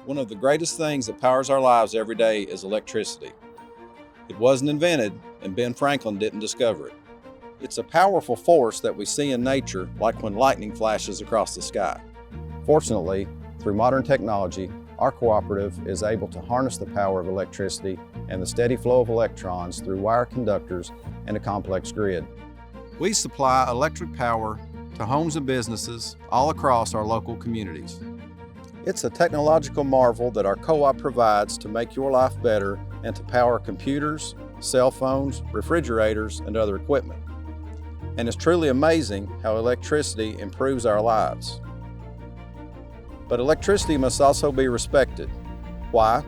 One of the greatest things that powers our lives every day is electricity. It wasn't invented, and Ben Franklin didn't discover it. It's a powerful force that we see in nature, like when lightning flashes across the sky. Fortunately, through modern technology, our cooperative is able to harness the power of electricity and the steady flow of electrons through wire conductors and a complex grid. We supply electric power to homes and businesses all across our local communities. It's a technological marvel that our co-op provides to make your life better and to power computers, cell phones, refrigerators, and other equipment. And it's truly amazing how electricity improves our lives. But electricity must also be respected. Why?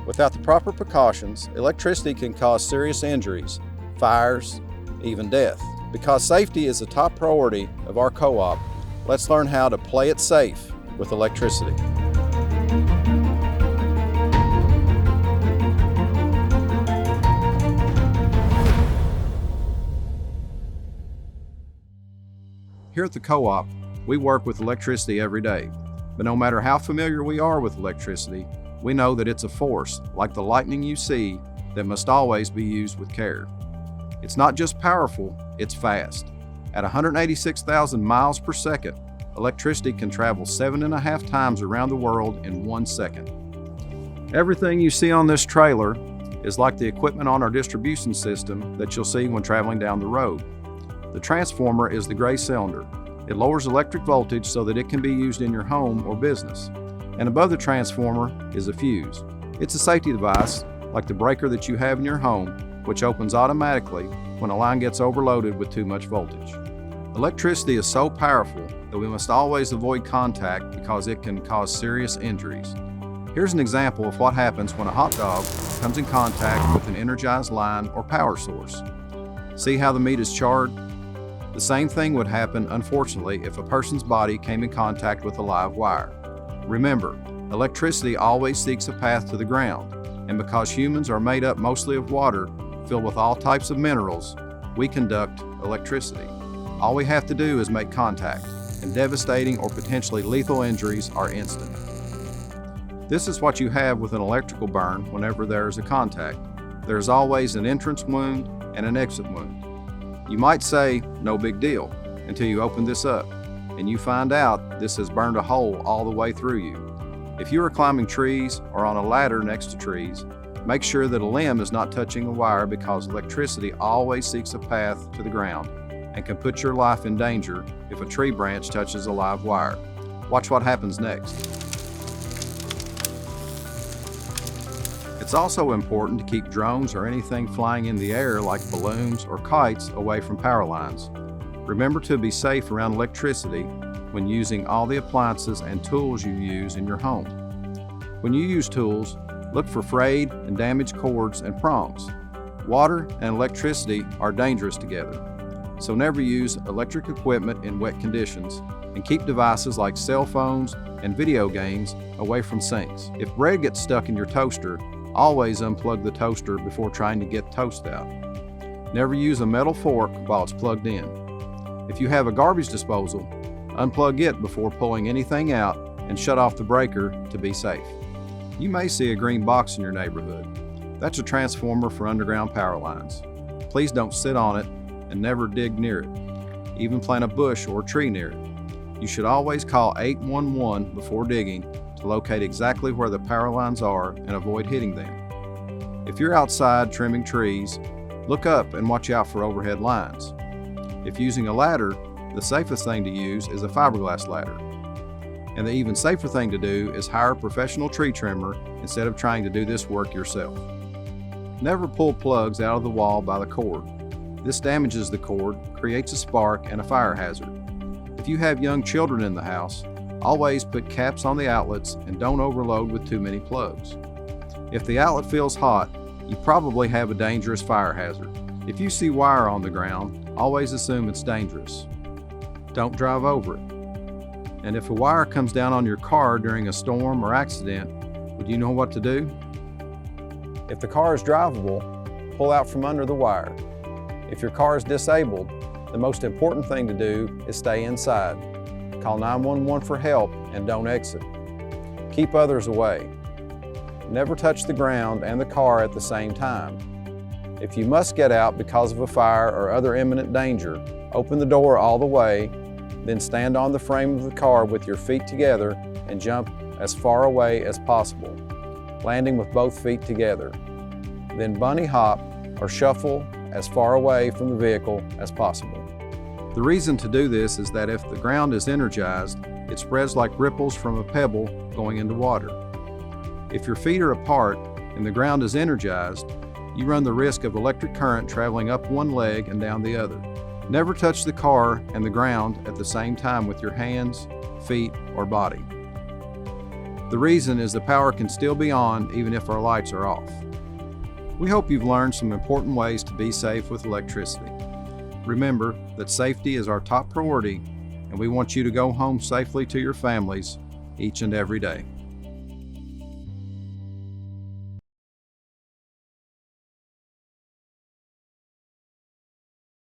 Without the proper precautions, electricity can cause serious injuries, fires, even death. Because safety is a top priority of our co-op, let's learn how to play it safe with electricity. Here at the co-op, we work with electricity every day. But no matter how familiar we are with electricity, we know that it's a force, like the lightning you see, that must always be used with care. It's not just powerful, it's fast. At 186,000 miles per second, electricity can travel 7.5 times around the world in 1 second. Everything you see on this trailer is like the equipment on our distribution system that you'll see when traveling down the road. The transformer is the gray cylinder. It lowers electric voltage so that it can be used in your home or business. And above the transformer is a fuse. It's a safety device like the breaker that you have in your home, which opens automatically when a line gets overloaded with too much voltage. Electricity is so powerful that we must always avoid contact because it can cause serious injuries. Here's an example of what happens when a hot dog comes in contact with an energized line or power source. See how the meat is charred? The same thing would happen, unfortunately, if a person's body came in contact with a live wire. Remember, electricity always seeks a path to the ground, and because humans are made up mostly of water, filled with all types of minerals, we conduct electricity. All we have to do is make contact, and devastating or potentially lethal injuries are instant. This is what you have with an electrical burn whenever there is a contact. There's always an entrance wound and an exit wound. You might say, no big deal, until you open this up, and you find out this has burned a hole all the way through you. If you are climbing trees or on a ladder next to trees, make sure that a limb is not touching a wire because electricity always seeks a path to the ground and can put your life in danger if a tree branch touches a live wire. Watch what happens next. It's also important to keep drones or anything flying in the air like balloons or kites away from power lines. Remember to be safe around electricity when using all the appliances and tools you use in your home. When you use tools, look for frayed and damaged cords and prongs. Water and electricity are dangerous together, so never use electric equipment in wet conditions, and keep devices like cell phones and video games away from sinks. If bread gets stuck in your toaster, always unplug the toaster before trying to get toast out. Never use a metal fork while it's plugged in. If you have a garbage disposal, unplug it before pulling anything out and shut off the breaker to be safe. You may see a green box in your neighborhood. That's a transformer for underground power lines. Please don't sit on it and never dig near it. Even plant a bush or a tree near it. You should always call 811 before digging to locate exactly where the power lines are and avoid hitting them. If you're outside trimming trees, look up and watch out for overhead lines. If using a ladder, the safest thing to use is a fiberglass ladder. And the even safer thing to do is hire a professional tree trimmer instead of trying to do this work yourself. Never pull plugs out of the wall by the cord. This damages the cord, creates a spark, and a fire hazard. If you have young children in the house, always put caps on the outlets and don't overload with too many plugs. If the outlet feels hot, you probably have a dangerous fire hazard. If you see wire on the ground, always assume it's dangerous. Don't drive over it. And if a wire comes down on your car during a storm or accident, would you know what to do? If the car is drivable, pull out from under the wire. If your car is disabled, the most important thing to do is stay inside. call 911 for help and don't exit. Keep others away. Never touch the ground and the car at the same time. If you must get out because of a fire or other imminent danger, open the door all the way, then stand on the frame of the car with your feet together and jump as far away as possible, landing with both feet together. Then bunny hop or shuffle as far away from the vehicle as possible. The reason to do this is that if the ground is energized, it spreads like ripples from a pebble going into water. If your feet are apart and the ground is energized, you run the risk of electric current traveling up one leg and down the other. Never touch the car and the ground at the same time with your hands, feet, or body. The reason is the power can still be on even if our lights are off. We hope you've learned some important ways to be safe with electricity. Remember that safety is our top priority, and we want you to go home safely to your families each and every day.